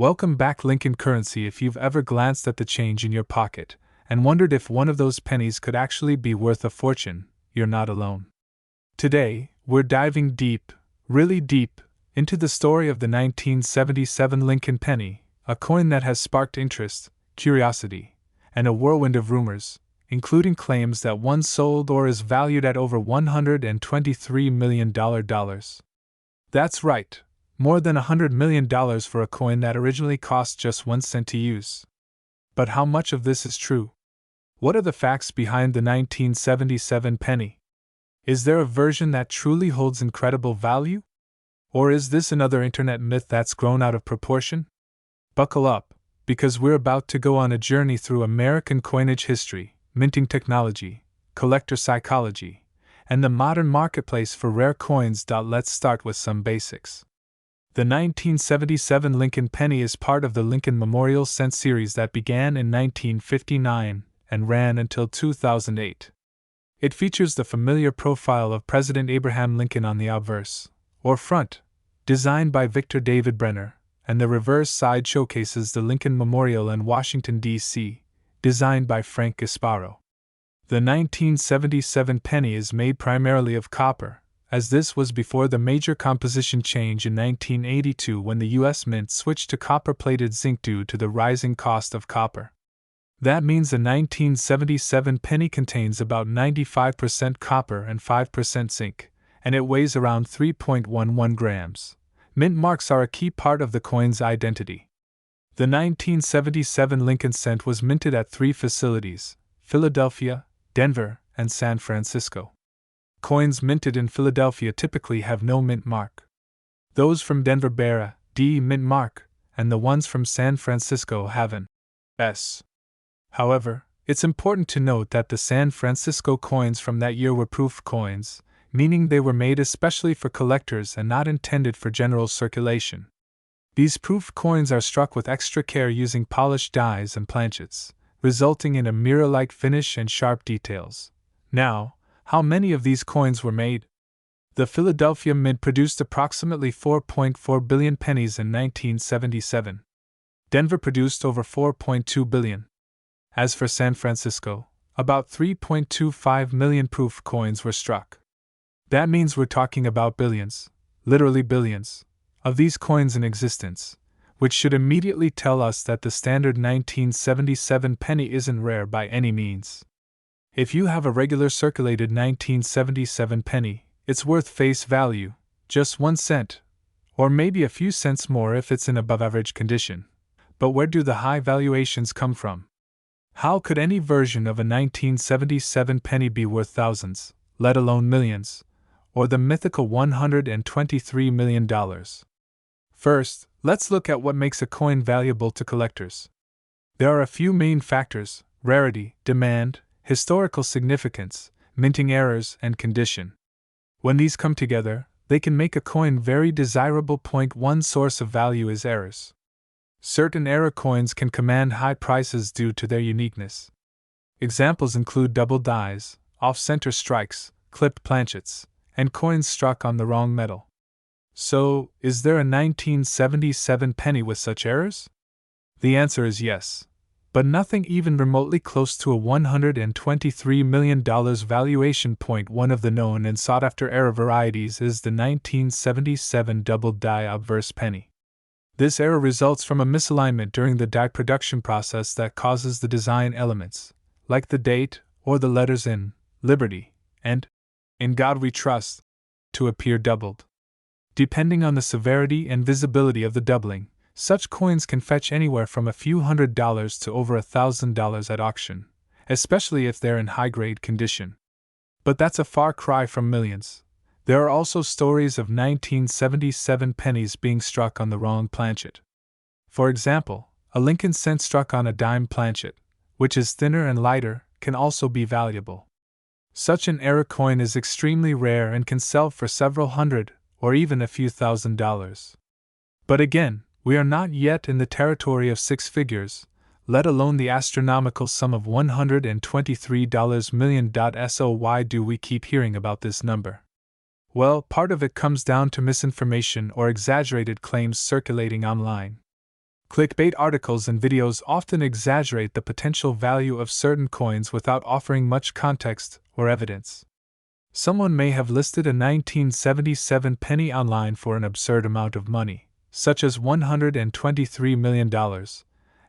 Welcome back, Lincoln Currency. If you've ever glanced at the change in your pocket and wondered if one of those pennies could actually be worth a fortune, you're not alone. Today, we're diving deep, really deep, into the story of the 1977 Lincoln penny, a coin that has sparked interest, curiosity, and a whirlwind of rumors, including claims that one sold or is valued at over $123 million. That's right, more than $100 million for a coin that originally cost just 1 cent to use. But how much of this is true? What are the facts behind the 1977 penny? Is there a version that truly holds incredible value? Or is this another internet myth that's grown out of proportion? Buckle up, because we're about to go on a journey through American coinage history, minting technology, collector psychology, and the modern marketplace for rare coins. Let's start with some basics. The 1977 Lincoln penny is part of the Lincoln Memorial Cent series that began in 1959 and ran until 2008. It features the familiar profile of President Abraham Lincoln on the obverse, or front, designed by Victor David Brenner, and the reverse side showcases the Lincoln Memorial in Washington, D.C., designed by Frank Gasparo. The 1977 penny is made primarily of copper, as this was before the major composition change in 1982 when the U.S. Mint switched to copper-plated zinc due to the rising cost of copper. That means the 1977 penny contains about 95% copper and 5% zinc, and it weighs around 3.11 grams. Mint marks are a key part of the coin's identity. The 1977 Lincoln Cent was minted at 3 facilities: Philadelphia, Denver, and San Francisco. Coins minted in Philadelphia typically have no mint mark. Those from Denver bear a D mint mark, and the ones from San Francisco have an S. However, it's important to note that the San Francisco coins from that year were proof coins, meaning they were made especially for collectors and not intended for general circulation. These proof coins are struck with extra care using polished dies and planchets, resulting in a mirror-like finish and sharp details. Now, how many of these coins were made? The Philadelphia Mint produced approximately 4.4 billion pennies in 1977. Denver produced over 4.2 billion. As for San Francisco, about 3.25 million proof coins were struck. That means we're talking about billions, literally billions, of these coins in existence, which should immediately tell us that the standard 1977 penny isn't rare by any means. If you have a regular circulated 1977 penny, it's worth face value, just 1 cent, or maybe a few cents more if it's in above-average condition. But where do the high valuations come from? How could any version of a 1977 penny be worth thousands, let alone millions, or the mythical $123 million? First, let's look at what makes a coin valuable to collectors. There are a few main factors: rarity, demand, historical significance, minting errors, and condition. When these come together, they can make a coin very desirable. Point 1: source of value is errors. Certain error coins can command high prices due to their uniqueness. Examples include double dies, off-center strikes, clipped planchets, and coins struck on the wrong metal. So, is there a 1977 penny with such errors? The answer is yes, but nothing even remotely close to a $123 million valuation. Point 1 of the known and sought-after error varieties is the 1977 double die obverse penny. This error results from a misalignment during the die production process that causes the design elements, like the date or the letters in Liberty and In God We Trust, to appear doubled. Depending on the severity and visibility of the doubling, such coins can fetch anywhere from a few $100s to over $1,000 at auction, especially if they're in high-grade condition. But that's a far cry from millions. There are also stories of 1977 pennies being struck on the wrong planchet. For example, a Lincoln Cent struck on a dime planchet, which is thinner and lighter, can also be valuable. Such an error coin is extremely rare and can sell for several hundred, or even a few $1,000s. But again, we are not yet in the territory of 6 figures, let alone the astronomical sum of $123 million. So why do we keep hearing about this number? Well, part of it comes down to misinformation or exaggerated claims circulating online. Clickbait articles and videos often exaggerate the potential value of certain coins without offering much context or evidence. Someone may have listed a 1977 penny online for an absurd amount of money, such as $123 million,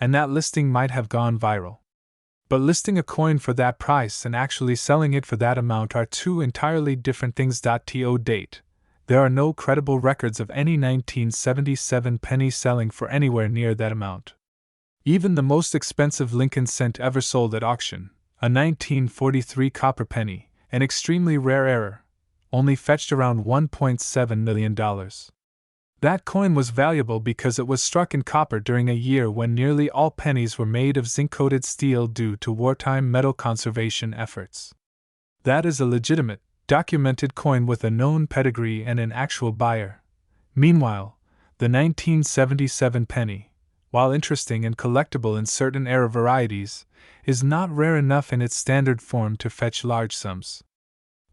and that listing might have gone viral. But listing a coin for that price and actually selling it for that amount are two entirely different things. To date, there are no credible records of any 1977 penny selling for anywhere near that amount. Even the most expensive Lincoln cent ever sold at auction, a 1943 copper penny, an extremely rare error, only fetched around $1.7 million. That coin was valuable because it was struck in copper during a year when nearly all pennies were made of zinc-coated steel due to wartime metal conservation efforts. That is a legitimate, documented coin with a known pedigree and an actual buyer. Meanwhile, the 1977 penny, while interesting and collectible in certain era varieties, is not rare enough in its standard form to fetch large sums.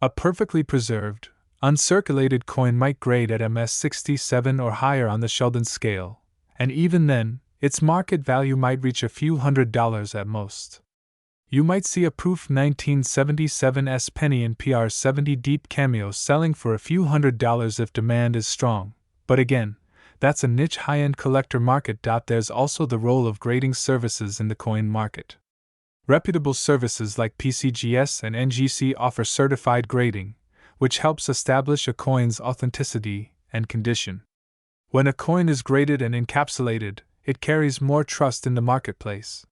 A perfectly preserved, uncirculated coin might grade at MS-67 or higher on the Sheldon scale, and even then, its market value might reach a few $100s at most. You might see a proof 1977's penny in PR70 deep cameo selling for a few $100s if demand is strong, but again, that's a niche high-end collector market. There's also the role of grading services in the coin market. Reputable services like PCGS and NGC offer certified grading, which helps establish a coin's authenticity and condition. When a coin is graded and encapsulated, it carries more trust in the marketplace.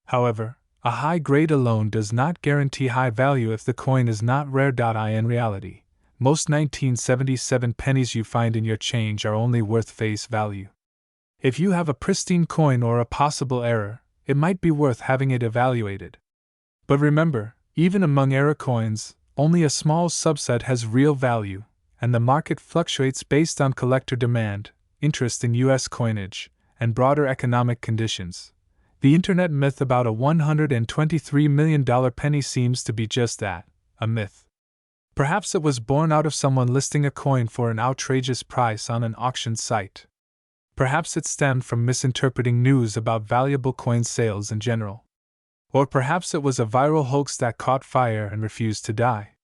However, a high grade alone does not guarantee high value if the coin is not rare. In reality, most 1977 pennies you find in your change are only worth face value. If you have a pristine coin or a possible error, it might be worth having it evaluated. But remember, even among error coins, only a small subset has real value, and the market fluctuates based on collector demand, interest in U.S. coinage, and broader economic conditions. The internet myth about a $123 million penny seems to be just that, a myth. Perhaps it was born out of someone listing a coin for an outrageous price on an auction site. Perhaps it stemmed from misinterpreting news about valuable coin sales in general. Or perhaps it was a viral hoax that caught fire and refused to die.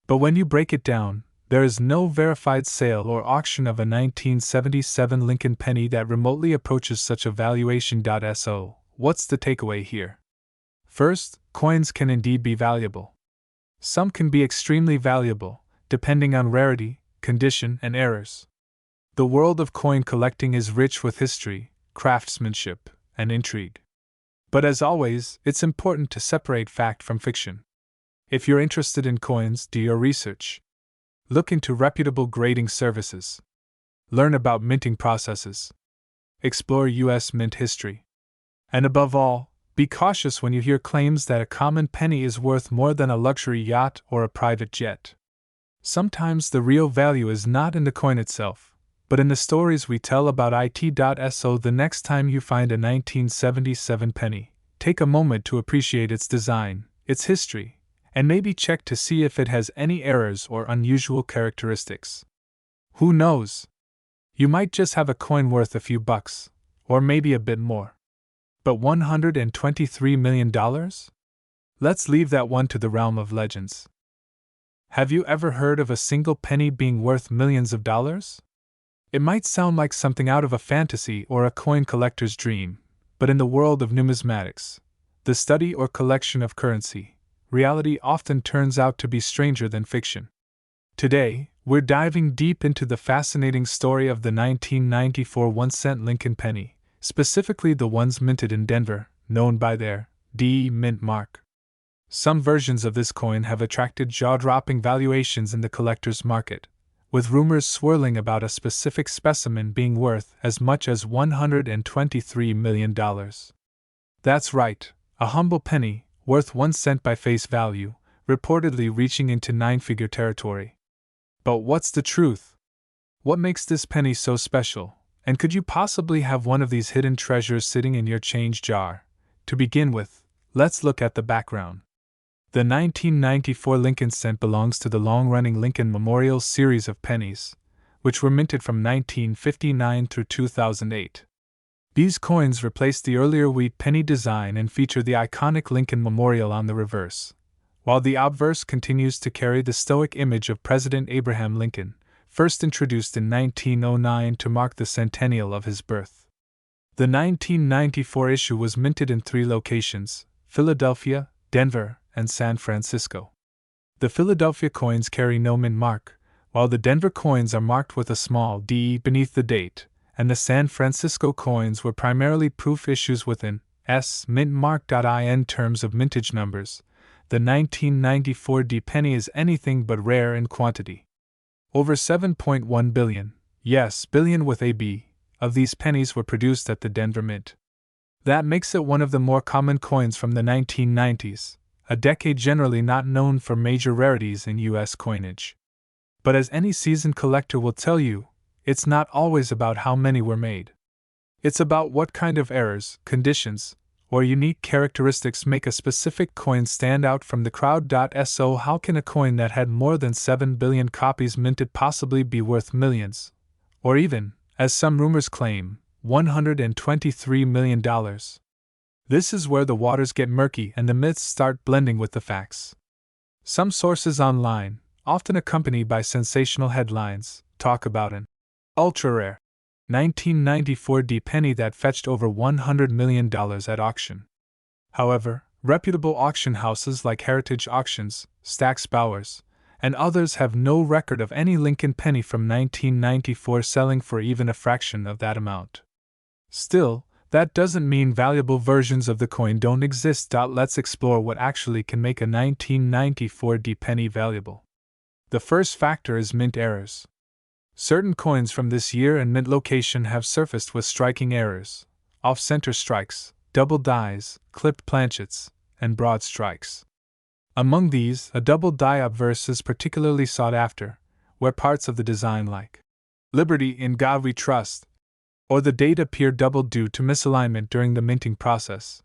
But when you break it down, there is no verified sale or auction of a 1977 Lincoln penny that remotely approaches such a valuation. So, what's the takeaway here? First, coins can indeed be valuable. Some can be extremely valuable, depending on rarity, condition, and errors. The world of coin collecting is rich with history, craftsmanship, and intrigue. But as always, it's important to separate fact from fiction. If you're interested in coins, do your research. Look into reputable grading services. Learn about minting processes. Explore U.S. mint history. And above all, be cautious when you hear claims that a common penny is worth more than a luxury yacht or a private jet. Sometimes the real value is not in the coin itself, but in the stories we tell about it. So the next time you find a 1977 penny, take a moment to appreciate its design, its history, and maybe check to see if it has any errors or unusual characteristics. Who knows? You might just have a coin worth a few bucks, or maybe a bit more. But $123 million? Let's leave that one to the realm of legends. Have you ever heard of a single penny being worth millions of dollars? It might sound like something out of a fantasy or a coin collector's dream, but in the world of numismatics, the study or collection of currency, reality often turns out to be stranger than fiction. Today, we're diving deep into the fascinating story of the 1994 1-cent Lincoln penny, specifically the ones minted in Denver, known by their D mint mark. Some versions of this coin have attracted jaw-dropping valuations in the collector's market, with rumors swirling about a specific specimen being worth as much as $123 million. That's right, a humble penny, worth 1 cent by face value, reportedly reaching into 9-figure territory. But what's the truth? What makes this penny so special? And could you possibly have one of these hidden treasures sitting in your change jar? To begin with, let's look at the background. The 1994 Lincoln cent belongs to the long-running Lincoln Memorial series of pennies, which were minted from 1959 through 2008. These coins replaced the earlier wheat penny design and feature the iconic Lincoln Memorial on the reverse, while the obverse continues to carry the stoic image of President Abraham Lincoln, first introduced in 1909 to mark the centennial of his birth. The 1994 issue was minted in 3 locations: Philadelphia, Denver, and San Francisco. The Philadelphia coins carry no mint mark, while the Denver coins are marked with a small D beneath the date, and the San Francisco coins were primarily proof issues with an S mint mark. In terms of mintage numbers, the 1994 D penny is anything but rare in quantity. Over 7.1 billion, yes, billion with a B, of these pennies were produced at the Denver Mint. That makes it one of the more common coins from the 1990s, a decade generally not known for major rarities in U.S. coinage. But as any seasoned collector will tell you, it's not always about how many were made. It's about what kind of errors, conditions, or unique characteristics make a specific coin stand out from the crowd. So how can a coin that had more than 7 billion copies minted possibly be worth millions? Or even, as some rumors claim, $123 million. This is where the waters get murky and the myths start blending with the facts. Some sources online, often accompanied by sensational headlines, talk about an ultra-rare 1994 D penny that fetched over $100 million at auction. However, reputable auction houses like Heritage Auctions, Stack's Bowers, and others have no record of any Lincoln penny from 1994 selling for even a fraction of that amount. Still, that doesn't mean valuable versions of the coin don't exist. Let's explore what actually can make a 1994 D penny valuable. The first factor is mint errors. Certain coins from this year and mint location have surfaced with striking errors: off-center strikes, double dies, clipped planchets, and broad strikes. Among these, a double die obverse is particularly sought after, where parts of the design like "Liberty in God We Trust" or the date appear doubled due to misalignment during the minting process.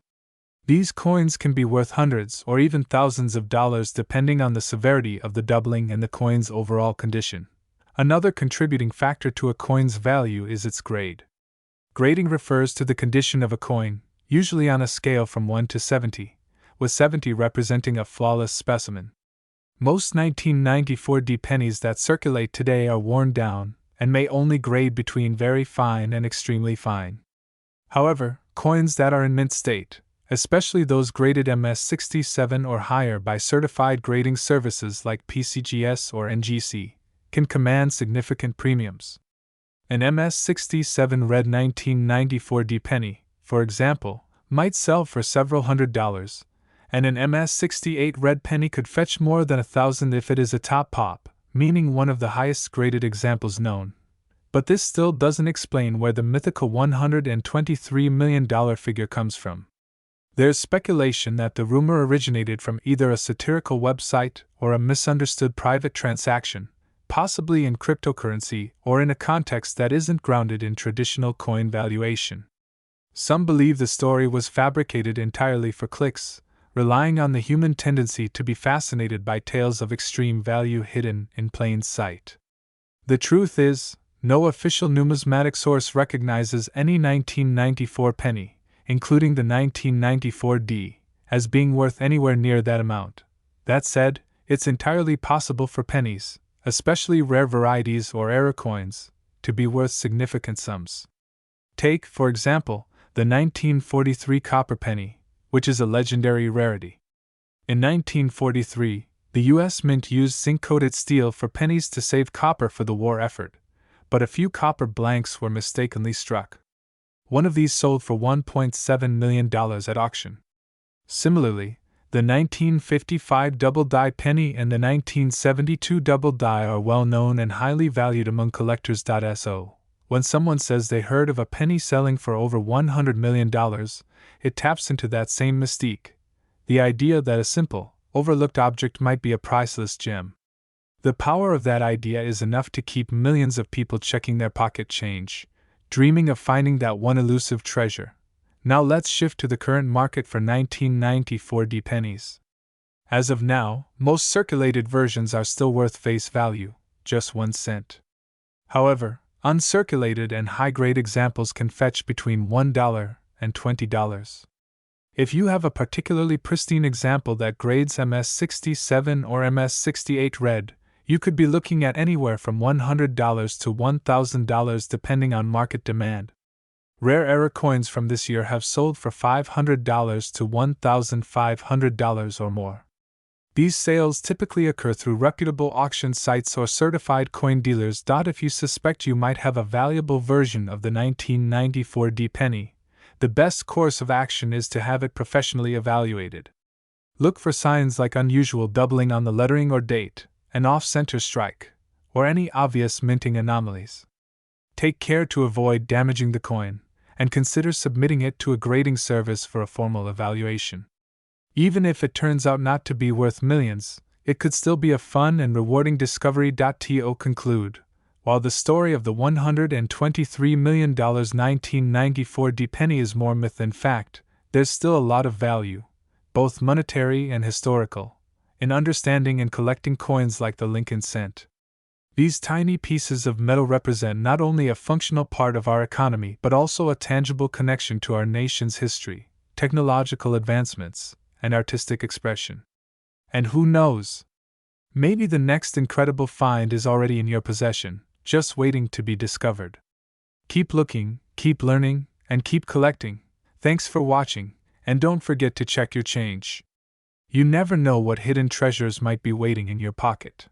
These coins can be worth hundreds or even thousands of dollars depending on the severity of the doubling and the coin's overall condition. Another contributing factor to a coin's value is its grade. Grading refers to the condition of a coin, usually on a scale from 1 to 70, with 70 representing a flawless specimen. Most 1994 D pennies that circulate today are worn down and may only grade between very fine and extremely fine. However, coins that are in mint state, especially those graded MS67 or higher by certified grading services like PCGS or NGC, can command significant premiums. An MS67 red 1994 D penny, for example, might sell for several $100s, and an MS68 red penny could fetch more than $1,000 if it is a top pop, meaning one of the highest graded examples known. But this still doesn't explain where the mythical $123 million figure comes from. There's speculation that the rumor originated from either a satirical website or a misunderstood private transaction, possibly in cryptocurrency or in a context that isn't grounded in traditional coin valuation. Some believe the story was fabricated entirely for clicks, relying on the human tendency to be fascinated by tales of extreme value hidden in plain sight. The truth is, no official numismatic source recognizes any 1994 penny, including the 1994 D, as being worth anywhere near that amount. That said, it's entirely possible for pennies, especially rare varieties or error coins, to be worth significant sums. Take, for example, the 1943 copper penny, which is a legendary rarity. In 1943, the U.S. Mint used zinc-coated steel for pennies to save copper for the war effort, but a few copper blanks were mistakenly struck. One of these sold for $1.7 million at auction. Similarly, the 1955 double die penny and the 1972 double die are well known and highly valued among collectors. So, when someone says they heard of a penny selling for over $100 million, it taps into that same mystique, the idea that a simple, overlooked object might be a priceless gem. The power of that idea is enough to keep millions of people checking their pocket change, dreaming of finding that one elusive treasure. Now let's shift to the current market for 1994 D pennies. As of now, most circulated versions are still worth face value, just 1 cent. However, Uncirculated and high-grade examples can fetch between $1 and $20. If you have a particularly pristine example that grades MS-67 or MS-68 red, you could be looking at anywhere from $100 to $1,000 depending on market demand. Rare error coins from this year have sold for $500 to $1,500 or more. These sales typically occur through reputable auction sites or certified coin dealers. If you suspect you might have a valuable version of the 1994 D penny, the best course of action is to have it professionally evaluated. Look for signs like unusual doubling on the lettering or date, an off-center strike, or any obvious minting anomalies. Take care to avoid damaging the coin, and consider submitting it to a grading service for a formal evaluation. Even if it turns out not to be worth millions, it could still be a fun and rewarding discovery. To conclude, while the story of the $123 million 1994 D penny is more myth than fact, there's still a lot of value, both monetary and historical, in understanding and collecting coins like the Lincoln cent. These tiny pieces of metal represent not only a functional part of our economy but also a tangible connection to our nation's history, technological advancements, and artistic expression. And who knows? Maybe the next incredible find is already in your possession, just waiting to be discovered. Keep looking, keep learning, and keep collecting. Thanks for watching, and don't forget to check your change. You never know what hidden treasures might be waiting in your pocket.